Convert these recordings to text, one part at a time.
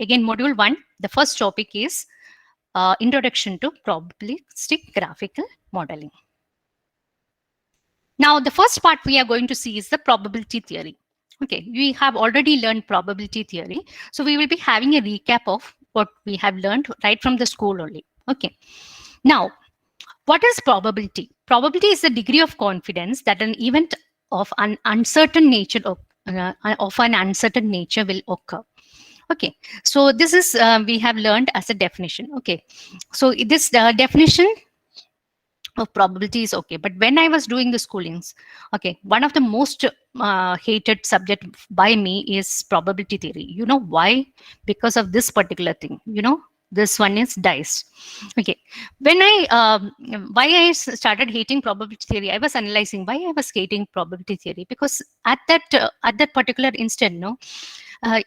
again, module 1, the first topic is Introduction to Probabilistic Graphical Modeling. Now, the first part we are going to see is the probability theory. Okay, we have already learned probability theory. So we will be having a recap of what we have learned right from the school only. Okay, now, what is probability? Probability is the degree of confidence that an event of an uncertain nature will occur. Okay, so this is we have learned as a definition. Okay, so this definition of probability is okay, but when I was doing the schoolings, okay, one of the most hated subject by me is probability theory. You know why? Because of this particular thing. You know, this one is dice. Okay, when why I started hating probability theory, I was analyzing why I was hating probability theory, because at that particular instant, no,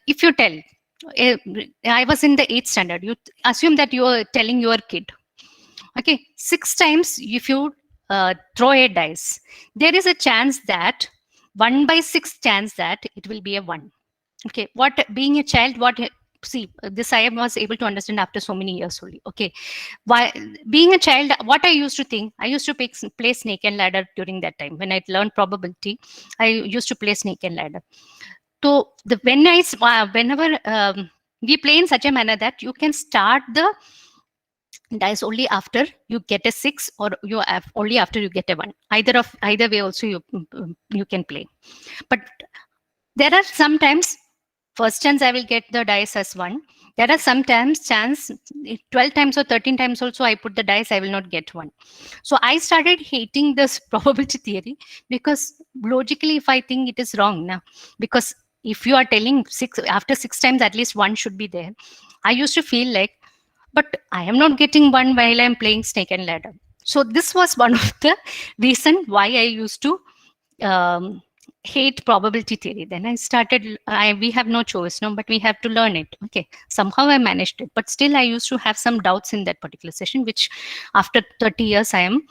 if you tell, I was in the 8th standard, you assume that you are telling your kid, okay, 6 times if you throw a dice, there is a chance that 1 by 6 chance that it will be a 1. Okay, what being a child, what see this I was able to understand after so many years only. Okay, why being a child, what I used to think, I used to play snake and ladder during that time when I learned probability. I used to play snake and ladder. So whenever we play in such a manner that you can start the dice only after you get a 6, or you have only after you get a 1. Either way also you can play. But there are sometimes first chance I will get the dice as 1. There are sometimes chance 12 times or 13 times also I put the dice, I will not get 1. So I started hating this probability theory, because logically if I think it is wrong now, because if you are telling 6 after 6 times at least 1 should be there, I used to feel like, but I am not getting 1 while I'm playing snake and ladder. So this was one of the reason why I used to hate probability theory. Then I started, we have no choice, no, but we have to learn it. Okay, somehow I managed it, but still I used to have some doubts in that particular session, which after 30 years I am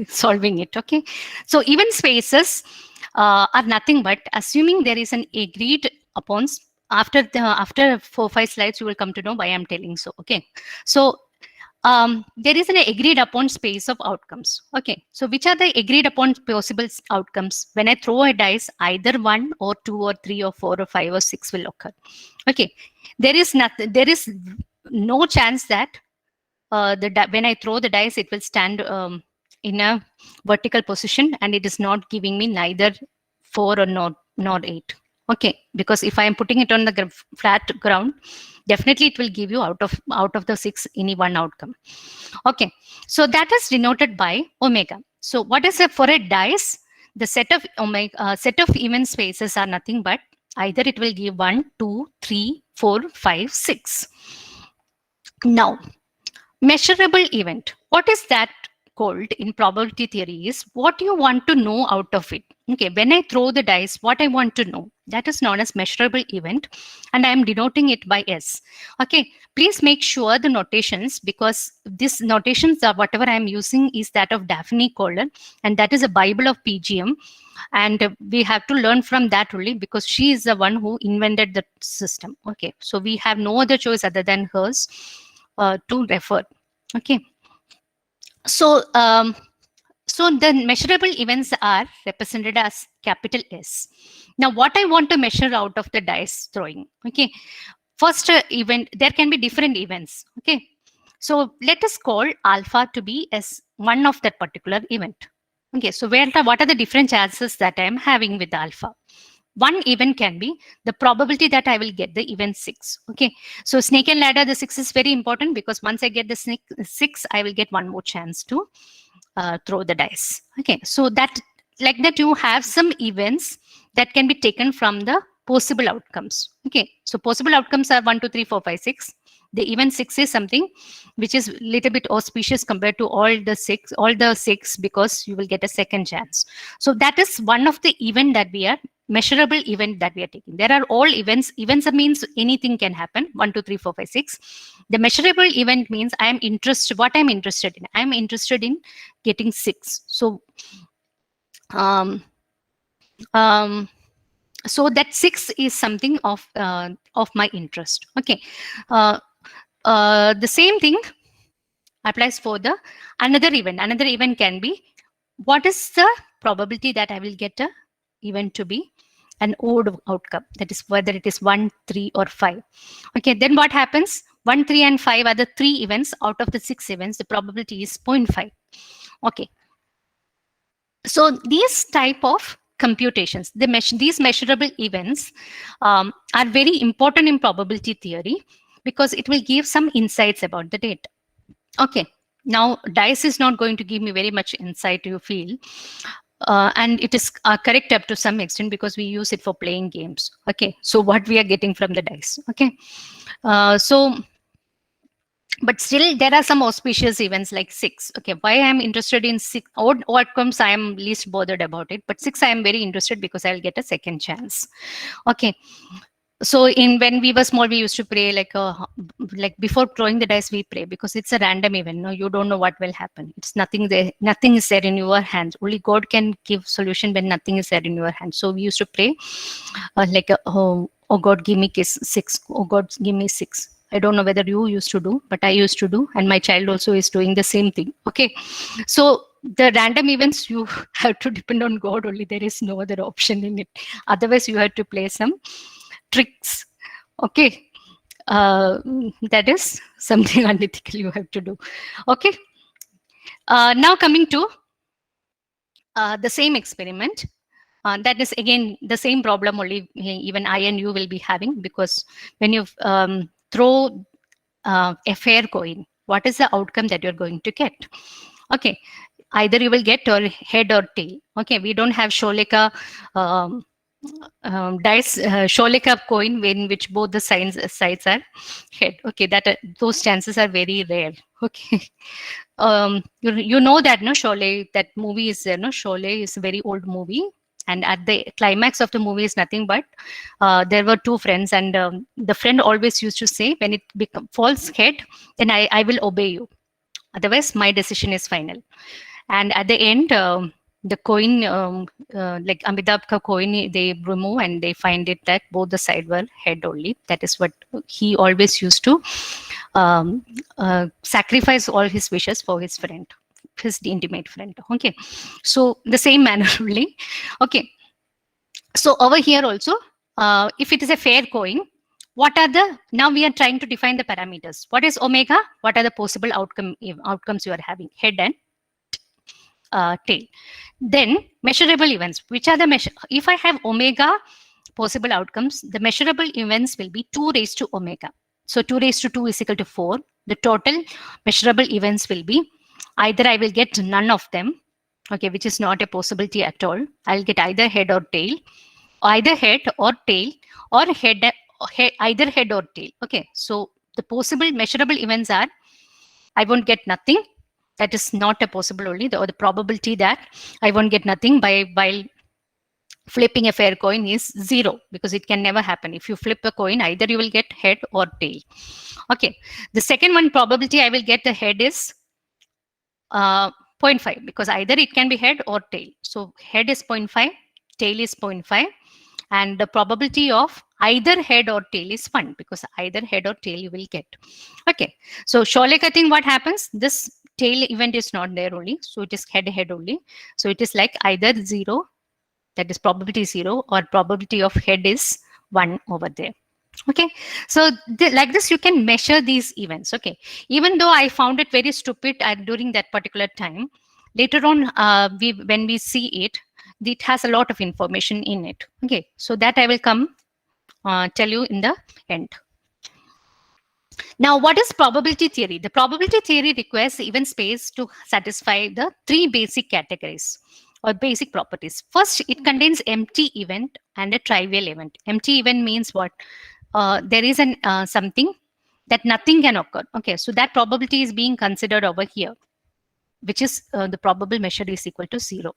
solving it. Okay, so even spaces are nothing but assuming there is an agreed upon. After 4-5 slides you will come to know why I'm telling so. Okay, so there is an agreed upon space of outcomes. Okay, so which are the agreed upon possible outcomes? When I throw a dice, either 1 or 2 or 3 or 4 or 5 or 6 will occur. Okay, there is no chance that when I throw the dice, it will stand in a vertical position, and it is not giving me neither 4 or not 8. Okay, because if I am putting it on the flat ground, definitely it will give you out of the 6 any one outcome. Okay, so that is denoted by omega. So what is for a dice? The set of even spaces are nothing but either it will give 1, 2, 3, 4, 5, 6. Now, measurable event. What is that called in probability theory is what you want to know out of it. Okay, when I throw the dice, what I want to know, that is known as measurable event, and I am denoting it by S. Okay, please make sure the notations, because these notations are whatever I am using is that of Daphne Kohler, and that is a Bible of PGM, and we have to learn from that only, because she is the one who invented the system. Okay, so we have no other choice other than hers to refer. Okay, so so the measurable events are represented as capital S. Now, what I want to measure out of the dice throwing, okay, first event, there can be different events. Okay, so let us call alpha to be as one of that particular event. Okay, so what are the different chances that I am having with alpha? One event can be the probability that I will get the event 6. Okay, so snake and ladder, the 6 is very important, because once I get the 6, I will get one more chance to throw the dice. Okay, so that like that you have some events that can be taken from the possible outcomes. Okay, so possible outcomes are 1, 2, 3, 4, 5, 6. The event 6 is something which is a little bit auspicious compared to all the six, because you will get a second chance. So that is one of the event that we are measurable event that we are taking. There are all events. Events means anything can happen. 1, 2, 3, 4, 5, 6. The measurable event means I am interested. What I'm interested in? I'm interested in getting 6. So So that 6 is something of my interest. Okay. uh, the same thing applies for the another event. Another event can be, what is the probability that I will get a event to be an odd outcome, that is whether it is 1, 3 or 5. Okay, then what happens? 1, 3 and 5 are the 3 events. Out of the 6 events, the probability is 0.5. Okay, so these type of computations, these measurable events are very important in probability theory, because it will give some insights about the data. Okay, now dice is not going to give me very much insight, you feel, and it is correct up to some extent, because we use it for playing games. Okay, so what we are getting from the dice. Okay, so but still there are some auspicious events like 6. Okay, why I am interested in 6 odd outcomes, I am least bothered about it, but 6 I am very interested because I'll get a second chance. Okay, so in when we were small, we used to pray like before throwing the dice we pray, because it's a random event. No, you don't know what will happen. It's nothing there, nothing is there in your hands. Only God can give solution when nothing is there in your hands. So we used to pray oh God, give me 6. Oh God, give me 6. I don't know whether you used to do, but I used to do, and my child also is doing the same thing. Okay, so the random events, you have to depend on God only. There is no other option in it. Otherwise, you have to play some tricks. Okay, that is something unethical you have to do. Okay, now coming to the same experiment. That is again the same problem, only even I and you will be having, because when you throw a fair coin, what is the outcome that you're going to get? Okay, either you will get or head or tail. Okay, we don't have Sholika dice, Sholika coin in which both the sides are head. Okay, that those chances are very rare. Okay, you know that no Sholay, that movie is there. No, Sholay is a very old movie, and at the climax of the movie is nothing but there were two friends, and the friend always used to say, when it falls head, then I will obey you, otherwise my decision is final. And at the end, the coin, like Amitabh ka coin, they remove and they find it that both the side were head only. That is what he always used to sacrifice all his wishes for his friend, his intimate friend. Okay, so the same manner only. Okay, so over here also, if it is a fair coin, what are the, now we are trying to define the parameters. What is omega? What are the possible outcomes you are having, head and tail? Then measurable events, which are the measure, if I have omega possible outcomes, the measurable events will be 2 raised to omega. So 2 raised to 2 is equal to 4. The total measurable events will be, either I will get none of them, okay, which is not a possibility at all. I'll get either head or tail, either head or tail, or either head or tail. Okay, so the possible measurable events are, I won't get nothing. That is not a possible only. The probability that I won't get nothing while flipping a fair coin is 0, because it can never happen. If you flip a coin, either you will get head or tail. Okay, the second one probability I will get the head is 0.5, because either it can be head or tail. So head is 0.5, tail is 0.5, and the probability of either head or tail is 1, because either head or tail you will get. Okay, so Sholika thing, what happens? This tail event is not there only, so it is head only. So it is like either 0, that is probability 0, or probability of head is 1 over there. Okay, so like this you can measure these events. Okay, even though I found it very stupid during that particular time, later on when we see it, it has a lot of information in it. Okay, so that I will come tell you in the end. Now, what is probability theory? The probability theory requires event space to satisfy the 3 basic categories or basic properties. First, it contains empty event and a trivial event. Empty event means what? There is an something that nothing can occur. Okay, so that probability is being considered over here, which is the probable measure is equal to 0.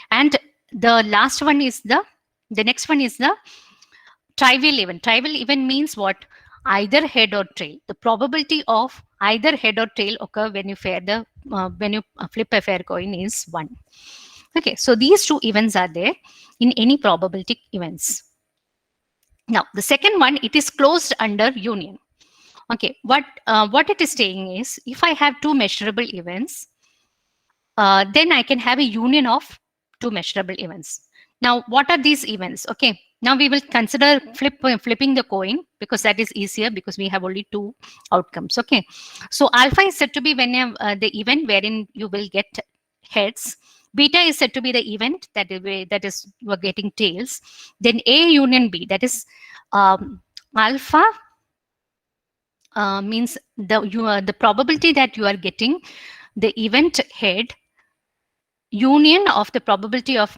And the last one is the next one is the trivial event. Trivial event means what? Either head or tail. The probability of either head or tail occur when you flip a fair coin is 1. Okay, so these two events are there in any probability events. Now, the second one, it is closed under union. Okay, what it is saying is, if I have two measurable events, then I can have a union of two measurable events. Now, what are these events? Okay, now we will consider flipping the coin, because that is easier, because we have only two outcomes. Okay, so alpha is said to be when the event wherein you will get heads. Beta is said to be the event that is you are getting tails. Then A union B, that is alpha means the probability that you are getting the event head union of the probability of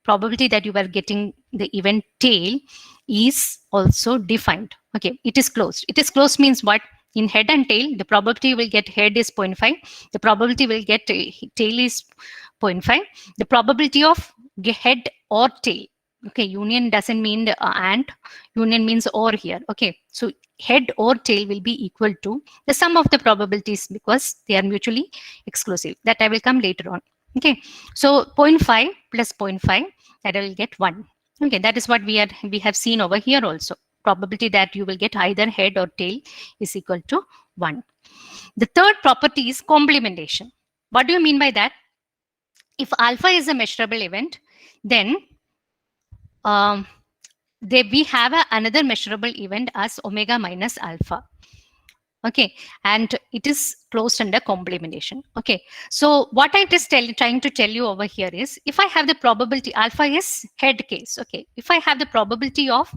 probability that you are getting the event tail is also defined. Okay, it is closed. It is closed means what? In head and tail, the probability will get head is 0.5. The probability will get tail is 0.5. The probability of head or tail. Okay, union doesn't mean and, union means or here. Okay, so head or tail will be equal to the sum of the probabilities, because they are mutually exclusive. That I will come later on. Okay, so 0.5 plus 0.5, that I will get 1. Okay, that is what we have seen over here also. Probability that you will get either head or tail is equal to 1. The third property is complementation. What do you mean by that? If alpha is a measurable event, then we have another measurable event as omega minus alpha. Okay, and it is closed under complementation. Okay, so what I just trying to tell you over here is, if I have the probability, alpha is head case. Okay, if I have the probability of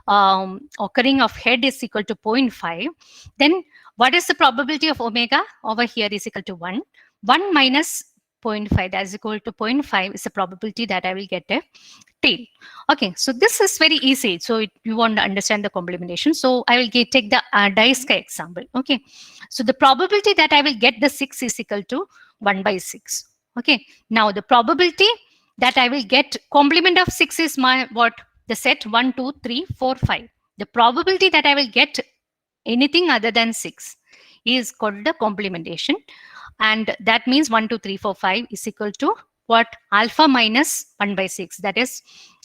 occurring of head is equal to 0.5, then what is the probability of omega over here is equal to 1. 1 minus 0.5, that is equal to 0.5 is the probability that I will get a tail. Okay, so this is very easy. So you want to understand the complementation. So I will take the dice example. Okay, so the probability that I will get the 6 is equal to 1 by 6. Okay, now the probability that I will get complement of 6 is my what? The set 1, 2, 3, 4, 5. The probability that I will get anything other than 6 is called the complementation. And that means 1, 2, 3, 4, 5 is equal to what? Alpha minus 1 by 6. That is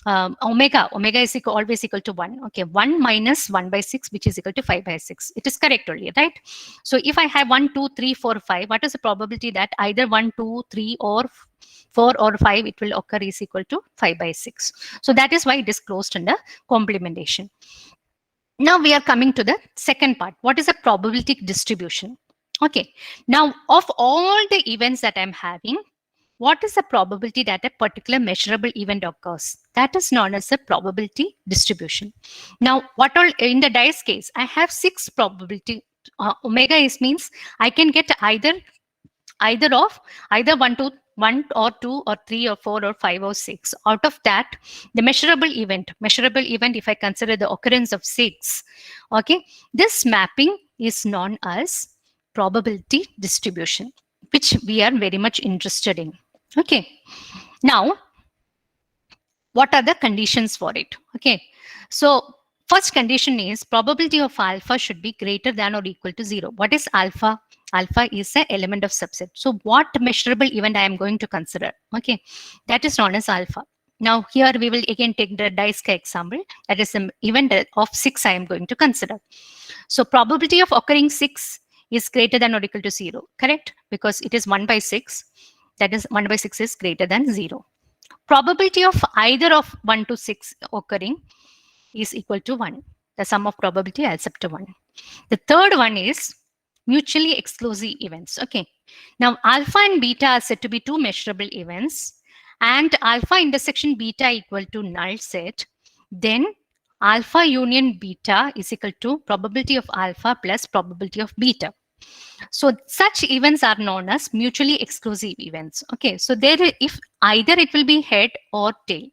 omega. Omega is always equal to 1. Okay, 1 minus 1 by 6, which is equal to 5 by 6. It is correct only, right? So if I have 1, 2, 3, 4, 5, what is the probability that either 1, 2, 3 or 4 or 5 it will occur is equal to 5 by 6. So that is why it is closed under complementation. Now we are coming to the second part. What is a probability distribution? Okay, now of all the events that I'm having, what is the probability that a particular measurable event occurs? That is known as the probability distribution. Now, what all in the dice case, I have 6 probability. Omega is means I can get either of either 1 or 2 or 3 or 4 or 5 or 6. Out of that, the measurable event, if I consider the occurrence of 6, okay, this mapping is known as probability distribution, which we are very much interested in. Okay, now what are the conditions for it? Okay, so first condition is probability of alpha should be greater than or equal to 0. What is alpha? Alpha is an element of subset. So what measurable event I am going to consider? Okay, that is known as alpha. Now here we will again take the dice example. That is an event of 6 I am going to consider. So probability of occurring 6 is greater than or equal to 0, correct? Because it is 1 by 6. That is 1 by 6 is greater than 0. Probability of either of 1 to 6 occurring is equal to 1. The sum of probability adds up to 1. The third one is mutually exclusive events. Okay. Now alpha and beta are said to be two measurable events, and alpha intersection beta equal to null set. Then alpha union beta is equal to probability of alpha plus probability of beta. So such events are known as mutually exclusive events. Okay, so there, if either it will be head or tail,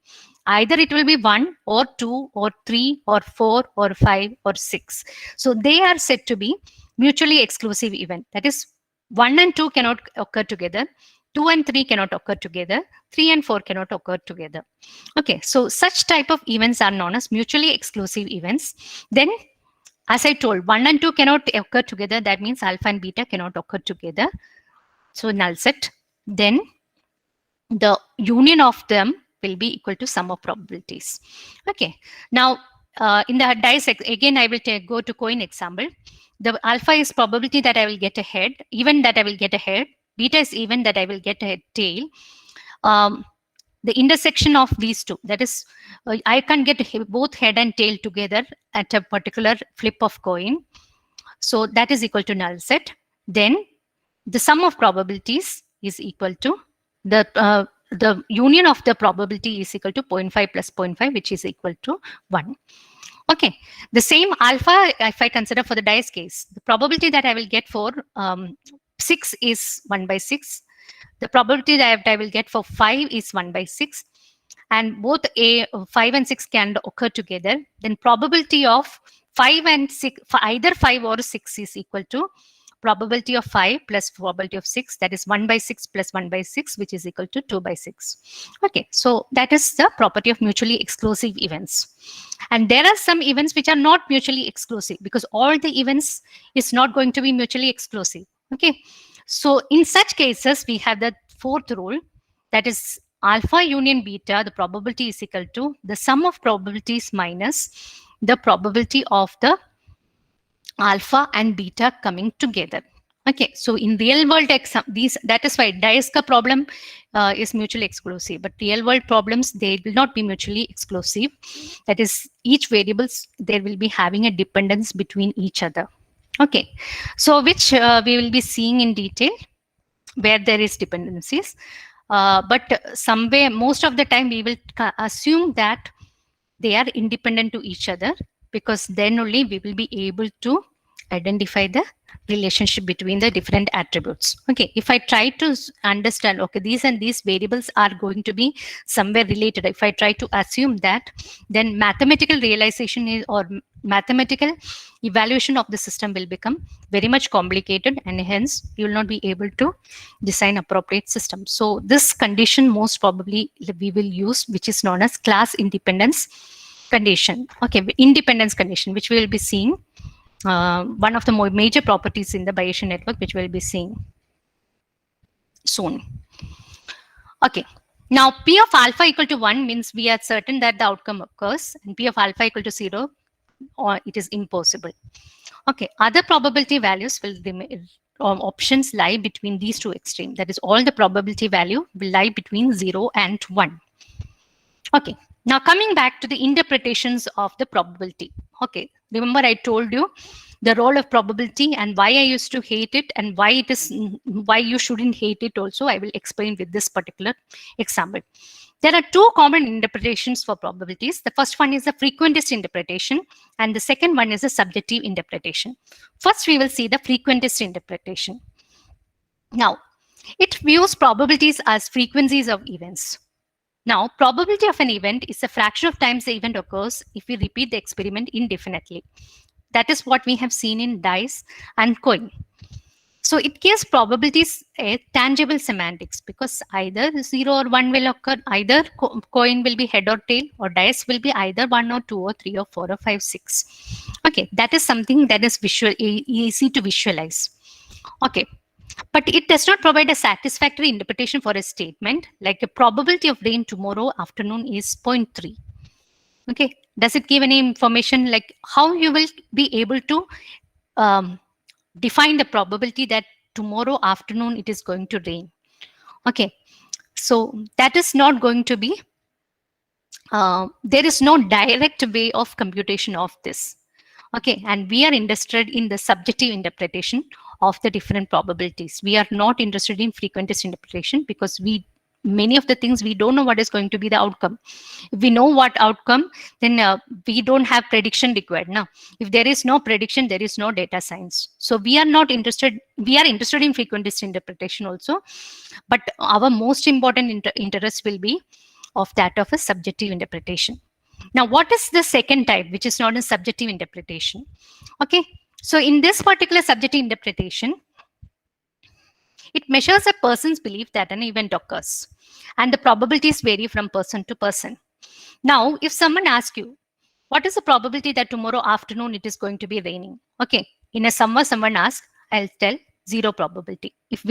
either it will be 1 or 2 or 3 or 4 or 5 or 6. So they are said to be mutually exclusive event. That is, 1 and 2 cannot occur together. 2 and 3 cannot occur together. 3 and 4 cannot occur together. Okay, so such type of events are known as mutually exclusive events. Then, as I told, 1 and 2 cannot occur together. That means alpha and beta cannot occur together. So null set. Then the union of them will be equal to sum of probabilities. Okay. Now, in the dice, again, I will go to coin example. The alpha is probability that I will get a head, even that I will get a head. Beta is even that I will get a tail. The intersection of these two, that is, I can get both head and tail together at a particular flip of coin. So that is equal to null set. Then the sum of probabilities is equal to the union of the probability is equal to 0.5 plus 0.5, which is equal to 1. Okay, the same alpha, if I consider for the dice case, the probability that I will get for 6 is 1 by 6. The probability that I will get for 5 is 1 by 6. And both 5 and 6 can occur together. Then probability of 5 and 6, for either 5 or 6 is equal to probability of 5 plus probability of 6, that is 1 by 6 plus 1 by 6, which is equal to 2 by 6. Okay, so that is the property of mutually exclusive events. And there are some events which are not mutually exclusive, because all the events is not going to be mutually exclusive. Okay, so in such cases, we have the fourth rule, that is alpha union beta, the probability is equal to the sum of probabilities minus the probability of the alpha and beta coming together. Okay, so in real world that is why dice-ka problem is mutually exclusive, but real world problems, they will not be mutually exclusive. That is, each variables, there will be having a dependence between each other. Okay, so which we will be seeing in detail where there is dependencies. But somewhere, most of the time, we will assume that they are independent to each other, because then only we will be able to identify the relationship between the different attributes. Okay, if I try to understand, okay, these and these variables are going to be somewhere related, if I try to assume that, then mathematical realization is, or mathematical evaluation of the system will become very much complicated, and hence you will not be able to design appropriate systems. So this condition most probably we will use, which is known as class independence condition. Okay, independence condition, which we will be seeing. One of the more major properties in the Bayesian network, which we'll be seeing soon. Okay, now P of alpha equal to 1 means we are certain that the outcome occurs, and P of alpha equal to 0, or it is impossible. Okay, other probability values will remain, options lie between these two extremes. That is, all the probability value will lie between 0 and 1. Okay, now coming back to the interpretations of the probability. Okay, remember I told you the role of probability and why I used to hate it, and why it is, why you shouldn't hate it also. I will explain with this particular example. There are two common interpretations for probabilities. The first one is the frequentist interpretation, and the second one is a subjective interpretation. First, we will see the frequentist interpretation. Now, it views probabilities as frequencies of events. Now, probability of an event is a fraction of times the event occurs if we repeat the experiment indefinitely. That is what we have seen in dice and coin. So it gives probabilities a tangible semantics, because either 0 or 1 will occur, either coin will be head or tail, or dice will be either 1 or 2 or 3 or 4 or 5, 6. Okay, that is something that is easy to visualize. Okay, but it does not provide a satisfactory interpretation for a statement like a probability of rain tomorrow afternoon is 0.3. Okay, does it give any information like how you will be able to define the probability that tomorrow afternoon it is going to rain? Okay, so that is not going to be, there is no direct way of computation of this. Okay, and we are interested in the subjective interpretation of the different probabilities. We are not interested in frequentist interpretation, because many of the things we don't know what is going to be the outcome. If we know what outcome, then we don't have prediction required. Now, if there is no prediction, there is no data science. So we are not interested. We are interested in frequentist interpretation also, but our most important interest will be of that of a subjective interpretation. Now, what is the second type, which is known as subjective interpretation? Okay, so in this particular subjective interpretation, it measures a person's belief that an event occurs, and the probabilities vary from person to person. Now, if someone asks you, what is the probability that tomorrow afternoon it is going to be raining? Okay, in a summer, someone asks, I'll tell zero probability. If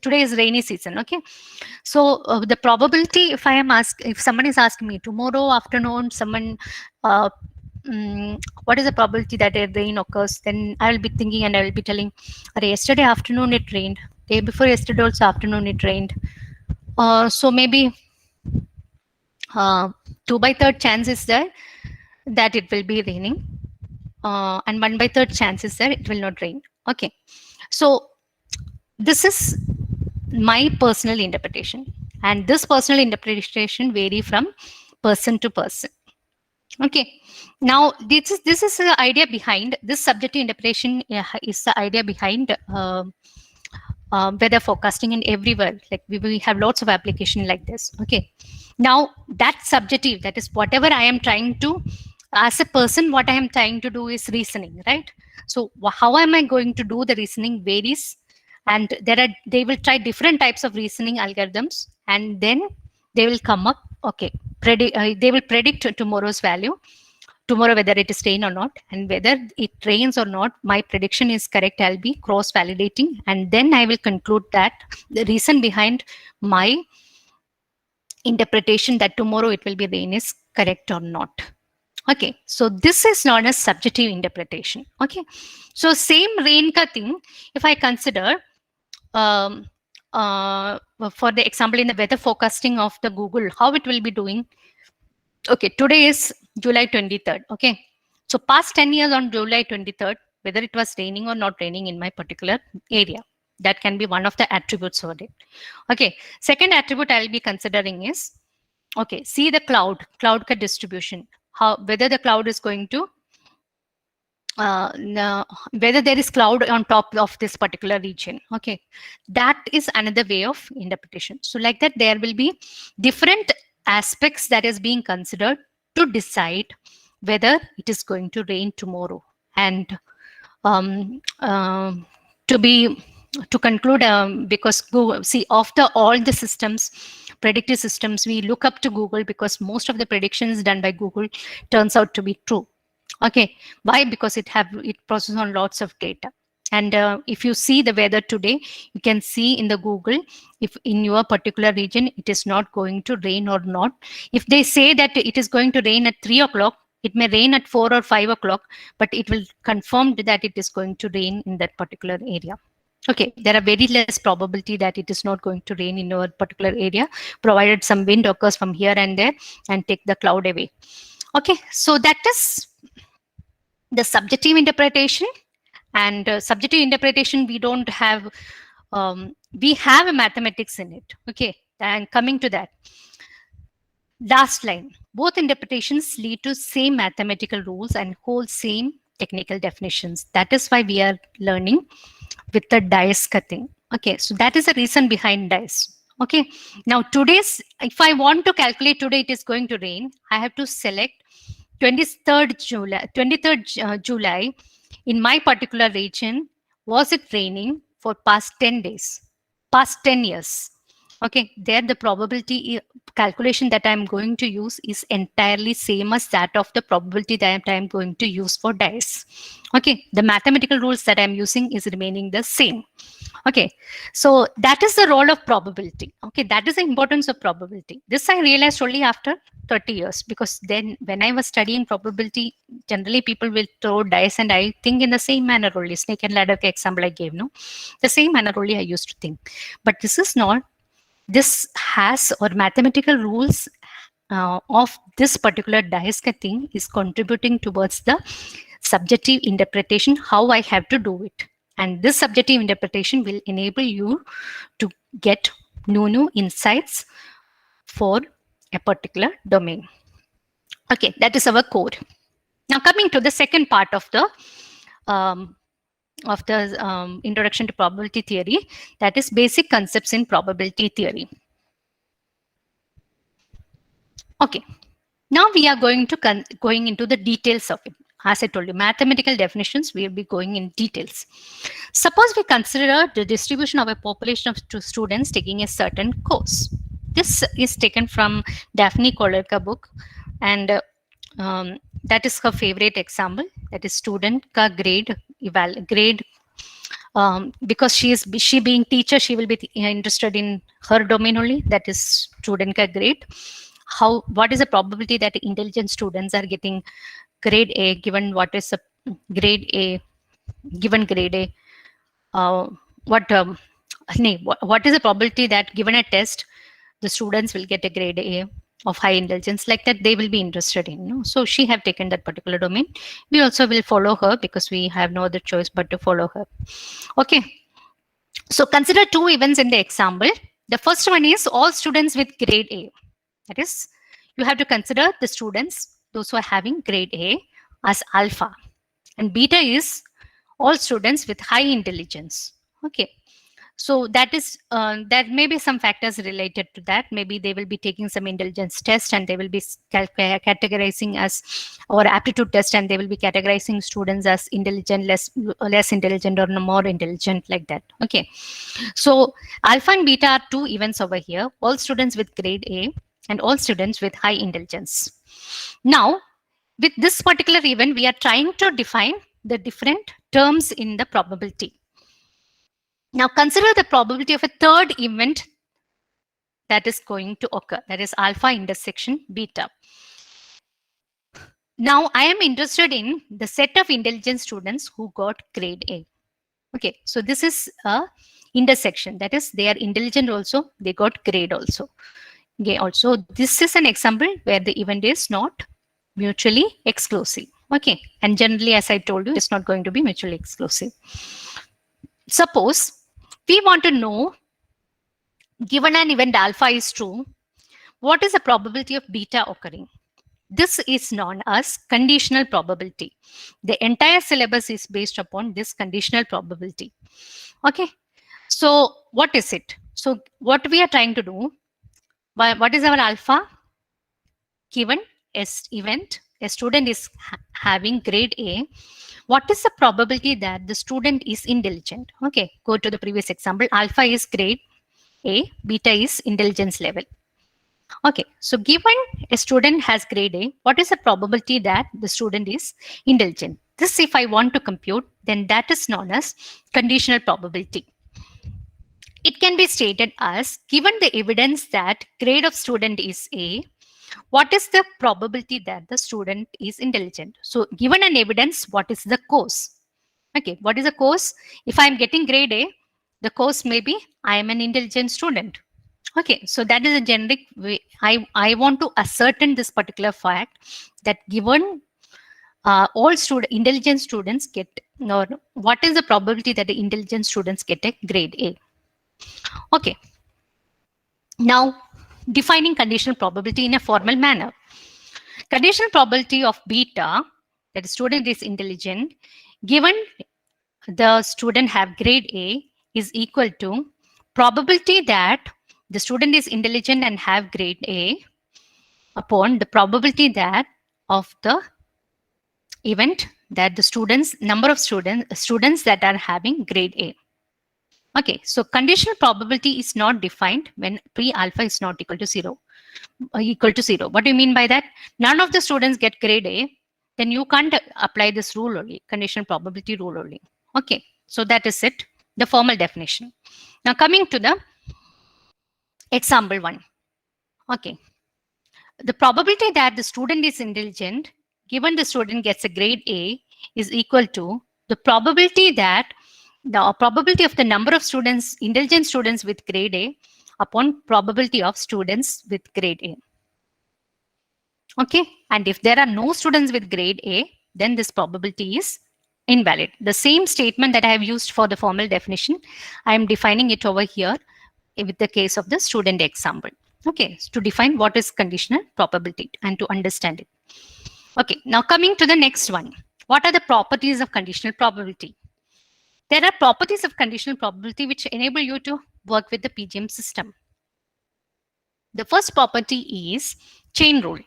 today is rainy season, okay, so the probability, if someone is asking me tomorrow afternoon, uh, what is the probability that a rain occurs, then I will be thinking and I will be telling, yesterday afternoon it rained, day before yesterday also afternoon it rained, so maybe 2 by 3rd chance is there that it will be raining, and 1 by 3rd chance is there it will not rain. Okay, so this is my personal interpretation, and this personal interpretation vary from person to person. Okay, now this is the idea behind this subjective interpretation, is the idea behind weather forecasting in everywhere. Like we have lots of application like this. Okay, now that subjective, that is whatever I am trying to, as a person, what I am trying to do is reasoning, right? So how am I going to do the reasoning varies, and they will try different types of reasoning algorithms, and then they will come up, okay, they will predict tomorrow's value, tomorrow whether it is rain or not, and whether it rains or not, my prediction is correct, I'll be cross validating, and then I will conclude that the reason behind my interpretation that tomorrow it will be rain is correct or not. Okay, so this is known as subjective interpretation. Okay, so same rain ka thing, if I consider um, for the example in the weather forecasting of the Google, how it will be doing. Okay, today is July 23rd. Okay, so past 10 years on July 23rd, whether it was raining or not raining in my particular area, that can be one of the attributes over it. Okay, second attribute I'll be considering is, okay, see the cloud distribution, whether the cloud is going to whether there is cloud on top of this particular region. Okay, that is another way of interpretation. So like that, there will be different aspects that is being considered to decide whether it is going to rain tomorrow. And to conclude, because Google, see, after all the systems, predictive systems, we look up to Google because most of the predictions done by Google turns out to be true. Okay, why? Because it processes on lots of data. And if you see the weather today, you can see in the Google, if in your particular region it is not going to rain or not. If they say that it is going to rain at 3 o'clock, it may rain at 4 or 5 o'clock, but it will confirm that it is going to rain in that particular area. Okay, there are very less probability that it is not going to rain in your particular area, provided some wind occurs from here and there and take the cloud away. Okay, so that is the subjective interpretation. And subjective interpretation, we don't have, we have a mathematics in it. Okay, and coming to that, last line, both interpretations lead to same mathematical rules and hold same technical definitions. That is why we are learning with the dice cutting. Okay, so that is the reason behind dice. Okay, now today's, if I want to calculate today it is going to rain, I have to select 23rd July in my particular region, was it raining for past 10 days, past 10 years? Okay, there the probability calculation that I'm going to use is entirely same as that of the probability that I'm going to use for dice. Okay, the mathematical rules that I'm using is remaining the same. Okay, so that is the role of probability. Okay, that is the importance of probability. This I realized only after 30 years, because then when I was studying probability, generally people will throw dice, and I think in the same manner only, snake and ladder example I gave, no? The same manner only I used to think. But this is not, this has, or mathematical rules of this particular dice thing is contributing towards the subjective interpretation, how I have to do it. And this subjective interpretation will enable you to get new insights for a particular domain. Okay, that is our code. Now coming to the second part of the introduction to probability theory, that is basic concepts in probability theory. Okay, now we are going into the details of it. As I told you, mathematical definitions, we will be going in details. Suppose we consider the distribution of a population of students taking a certain course. This is taken from Daphne Kollurka book, and that is her favorite example. That is student ka grade because she being teacher, she will be interested in her domain only, that is student ka grade. What is the probability that intelligent students are getting grade A, given what is a grade A, given grade A, uh, what what is the probability that given a test the students will get a grade A of high intelligence, like that they will be interested in, no? So she have taken that particular domain. We also will follow her because we have no other choice but to follow her. Okay, so consider two events in the example. The first one is all students with grade A. That is, you have to consider the students, those who are having grade A, as alpha, and beta is all students with high intelligence. Okay, so that is there may be some factors related to that. Maybe they will be taking some intelligence test and they will be categorizing as, or aptitude test, and they will be categorizing students as intelligent, less intelligent, or more intelligent, like that. Okay, so alpha and beta are two events over here, all students with grade A and all students with high intelligence. Now with this particular event, we are trying to define the different terms in the probability. Now consider the probability of a third event that is going to occur, that is alpha intersection beta. Now I am interested in the set of intelligent students who got grade A. Okay, so this is a intersection, that is they are intelligent also, they got grade also. Okay, also this is an example where the event is not mutually exclusive. Okay, and generally, as I told you, it's not going to be mutually exclusive. Suppose we want to know, given an event alpha is true, what is the probability of beta occurring? This is known as conditional probability. The entire syllabus is based upon this conditional probability. Okay, so what is it? So what we are trying to do, what is our alpha? Given as event, a student is having grade A, what is the probability that the student is intelligent? Okay, go to the previous example. Alpha is grade A, beta is intelligence level. Okay, so given a student has grade A, what is the probability that the student is intelligent? This, if I want to compute, then that is known as conditional probability. It can be stated as, given the evidence that grade of student is A, what is the probability that the student is intelligent? So given an evidence, what is the cause? Okay, what is the cause? If I'm getting grade A, the cause may be I am an intelligent student. Okay, so that is a generic way. I want to ascertain this particular fact, that given all intelligent students get, or what is the probability that the intelligent students get a grade A? Okay, now defining conditional probability in a formal manner. Conditional probability of beta, that the student is intelligent, given the student have grade A, is equal to probability that the student is intelligent and have grade A upon the probability that of the event that the students, number of students that are having grade A. Okay, so conditional probability is not defined when P alpha is not equal to 0. What do you mean by that? None of the students get grade A, then you can't apply this rule only, conditional probability rule only. Okay, so that is it, the formal definition. Now coming to the example 1. Okay, the probability that the student is intelligent, given the student gets a grade A, is equal to the probability that the probability of the number of students, intelligent students with grade A, upon probability of students with grade A. Okay, and if there are no students with grade A, then this probability is invalid. The same statement that I have used for the formal definition, I am defining it over here with the case of the student example. Okay, to define what is conditional probability and to understand it. Okay, now coming to the next one. What are the properties of conditional probability? There are properties of conditional probability which enable you to work with the PGM system. The first property is chain rule.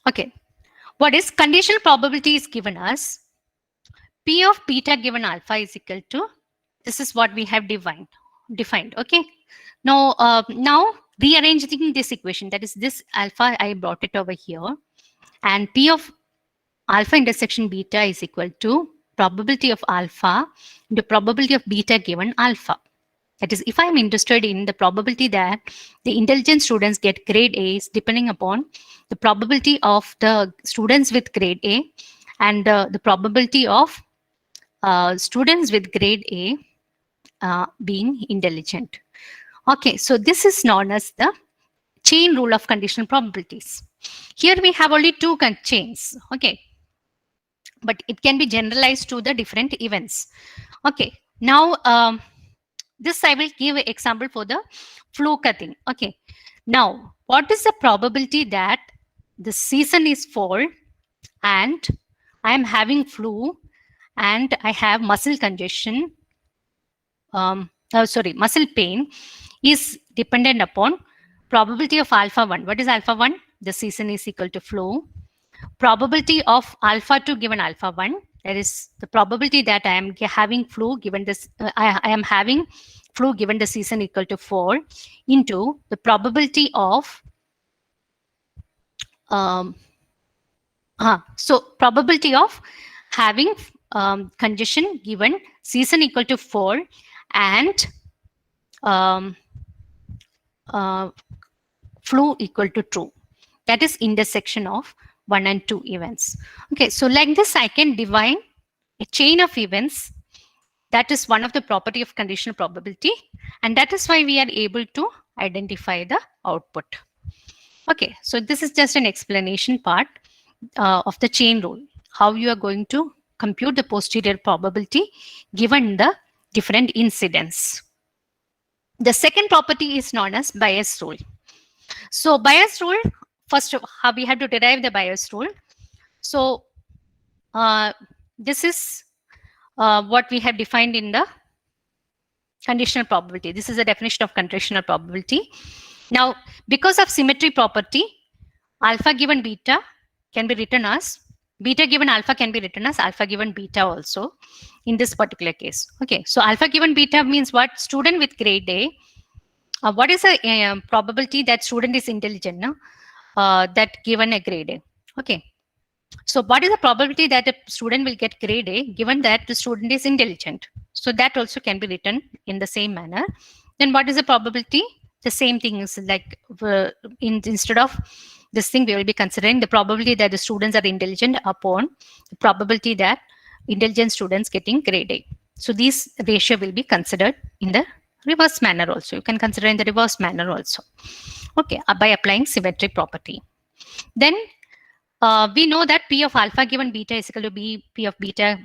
Okay, what is conditional probability is given as P of beta given alpha is equal to, this is what we have defined. Okay, now rearranging this equation, that is this alpha, I brought it over here, and P of alpha intersection beta is equal to probability of alpha into probability of beta given alpha. That is, if I am interested in the probability that the intelligent students get grade A is depending upon the probability of the students with grade A and the probability of students with grade A being intelligent. Okay, so this is known as the chain rule of conditional probabilities. Here we have only two chains, okay, but it can be generalized to the different events. Okay, now this I will give an example for the fluke thing. Okay, now what is the probability that the season is fall and I am having flu and I have muscle congestion, muscle pain is dependent upon probability of alpha 1. What is alpha 1? The season is equal to flu. Probability of alpha 2 given alpha 1, that is the probability that I am having flu given this, I am having flu given the season equal to 4 into the probability of probability of having congestion given season equal to 4 and flu equal to 2. That is intersection of 1 and 2 events. Okay, so like this I can define a chain of events. That is one of the property of conditional probability, and that is why we are able to identify the output. Okay, so this is just an explanation part of the chain rule, how you are going to compute the posterior probability given the different incidents. The second property is known as Bayes rule. So Bayes rule, first how we have to derive the Bayes rule. So this is what we have defined in the conditional probability. This is a definition of conditional probability. Now, because of symmetry property, alpha given beta can be written as beta given alpha can be written as alpha given beta also in this particular case. Okay, so alpha given beta means what? Student with grade A. What is the probability that student is intelligent? No? That given a grade A. Okay. So what is the probability that a student will get grade A given that the student is intelligent? So that also can be written in the same manner. Then what is the probability? The same thing is like instead of this thing, we will be considering the probability that the students are intelligent upon the probability that intelligent students getting grade A. So these ratio will be considered in the reverse manner also. You can consider in the reverse manner also. Okay, by applying symmetry property. Then we know that P of alpha given beta is equal to P of beta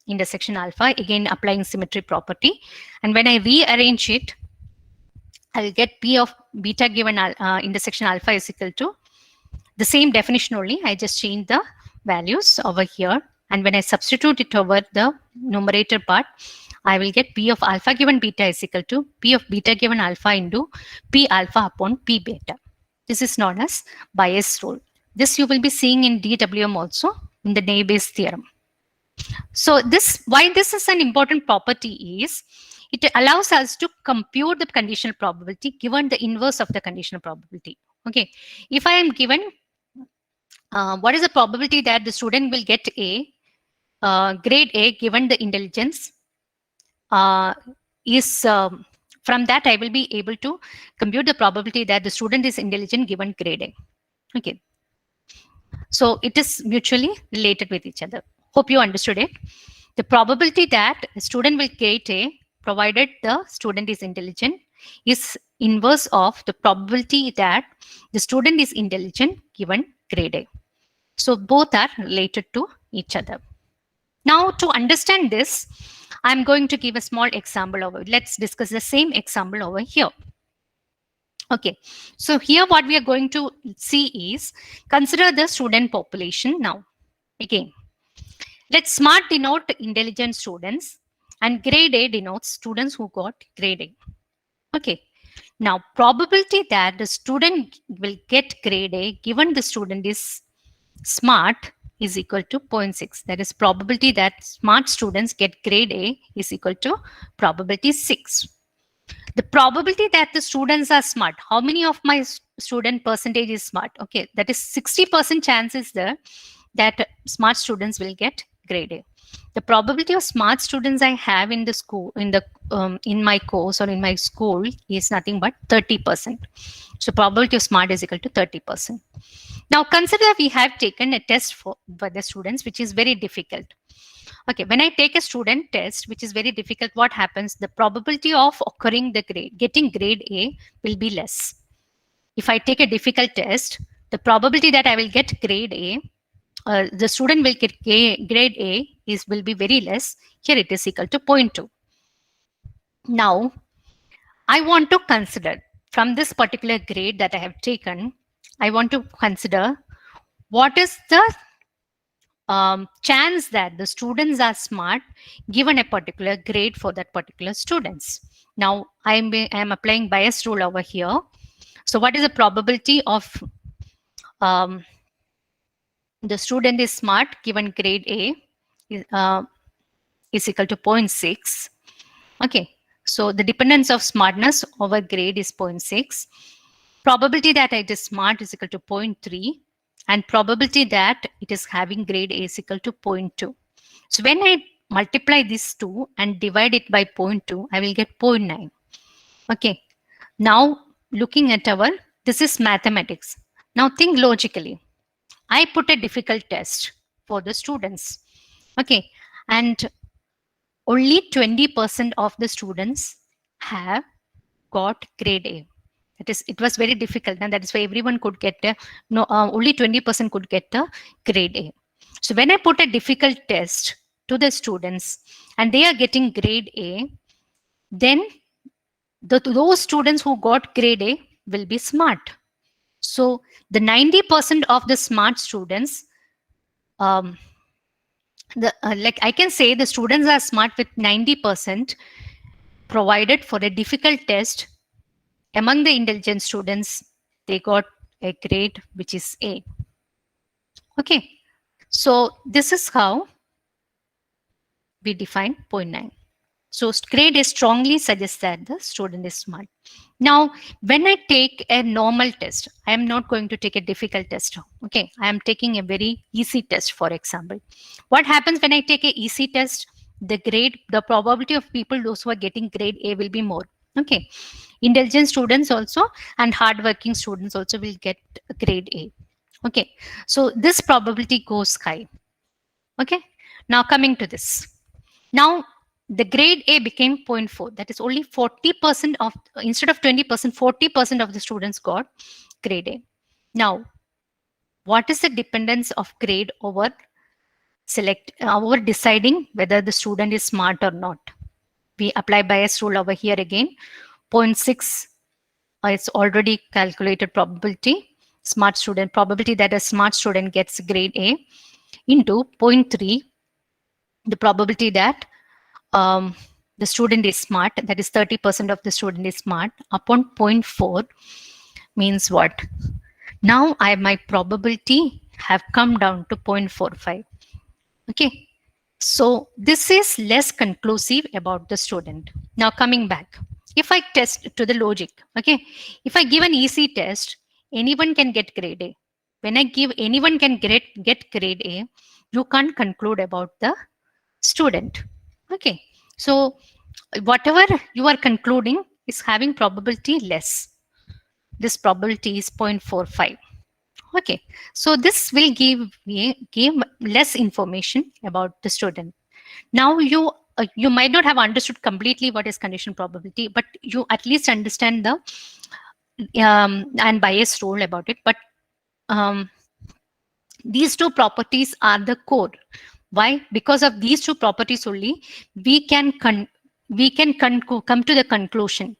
intersection alpha, again applying symmetry property. And when I rearrange it, I will get P of beta given intersection alpha is equal to the same definition only. I just change the values over here. And when I substitute it over the numerator part, I will get P of alpha given beta is equal to P of beta given alpha into P alpha upon P beta. This is known as Bayes rule. This you will be seeing in DWM also in the Naive-Bayes theorem. So why this is an important property is it allows us to compute the conditional probability given the inverse of the conditional probability. Okay, if I am given what is the probability that the student will get A, grade A given the intelligence is from that I will be able to compute the probability that the student is intelligent given grade A. Okay, so it is mutually related with each other. Hope you understood it. The probability that a student will get A provided the student is intelligent is inverse of the probability that the student is intelligent given grade A. So both are related to each other. Now to understand this, I'm going to give a small example over. Let's discuss the same example over here. Okay, so here what we are going to see is consider the student population now. Again, let SMART denote intelligent students and grade A denotes students who got grade A. Okay, now probability that the student will get grade A given the student is SMART is equal to 0.6. That is probability that SMART students get grade A is equal to probability 6. The probability that the students are smart, how many of my student percentage is smart? Okay, that is 60% chance is there that smart students will get grade A. The probability of smart students I have in the school, in my course or in my school is nothing but 30%. So probability of smart is equal to 30%. Now consider we have taken a test for the students, which is very difficult. Okay, when I take a student test, which is very difficult, what happens? The probability of occurring the grade, getting grade A will be less. If I take a difficult test, the probability that I will get grade A, the student will get grade A will be very less. Here it is equal to 0.2. Now, I want to consider from this particular grade that I have taken, I want to consider what is the chance that the students are smart given a particular grade for that particular students. Now, I am applying bias rule over here. So what is the probability of the student is smart given grade A is equal to 0.6. Okay, so the dependence of smartness over grade is 0.6. Probability that it is smart is equal to 0.3, and probability that it is having grade A is equal to 0.2. So when I multiply these two and divide it by 0.2, I will get 0.9. Okay, now looking at this is mathematics. Now think logically. I put a difficult test for the students. Okay, and only 20% of the students have got grade A. That is, it was very difficult, and that is why everyone could get only 20% could get a grade A. So when I put a difficult test to the students and they are getting grade A, then those students who got grade A will be smart. So the 90% of the smart students, like I can say the students are smart with 90% provided for a difficult test. Among the intelligent students, they got a grade which is A. Okay, so this is how we define 0.9. So grade A strongly suggests that the student is smart. Now, when I take a normal test, I am not going to take a difficult test. Okay, I am taking a very easy test, for example. What happens when I take a easy test? The probability of people, those who are getting grade A will be more. Okay, intelligent students also and hardworking students also will get grade A. Okay, so this probability goes high. Okay, now coming to this. Now, the grade A became 0.4. That is only 40% of, instead of 20%, 40% of the students got grade A. Now, what is the dependence of grade over deciding whether the student is smart or not? We apply bias rule over here again. 0.6 it's already calculated probability, smart student probability that a smart student gets grade A into 0.3, the probability that the student is smart, that is 30% of the student is smart, upon 0.4 means what? Now my probability have come down to 0.45. Okay, so this is less conclusive about the student. Now coming back, if I test to the logic, okay, if I give an easy test, anyone can get grade A. When I give anyone can get grade A, you can't conclude about the student. Okay, so whatever you are concluding is having probability less. This probability is 0.45. Okay, so this will give less information about the student. Now you might not have understood completely what is conditional probability, but you at least understand the and bias rule about it. But these two properties are the core. Why? Because of these two properties only, we can come to the conclusion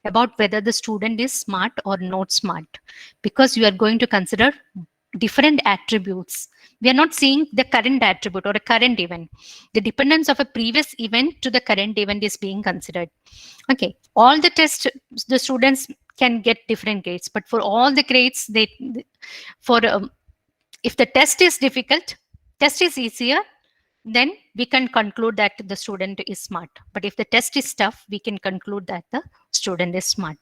about whether the student is smart or not smart, because you are going to consider different attributes. We are not seeing the current attribute or a current event. The dependence of a previous event to the current event is being considered. Okay, all the tests, the students can get different grades, but for all the grades, if the test is difficult, test is easier, then we can conclude that the student is smart. But if the test is tough, we can conclude that the student is smart.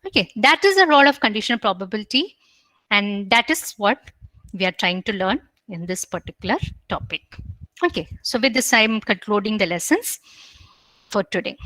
Okay, that is the role of conditional probability, and that is what we are trying to learn in this particular topic. Okay, so with this, I'm concluding the lessons for today.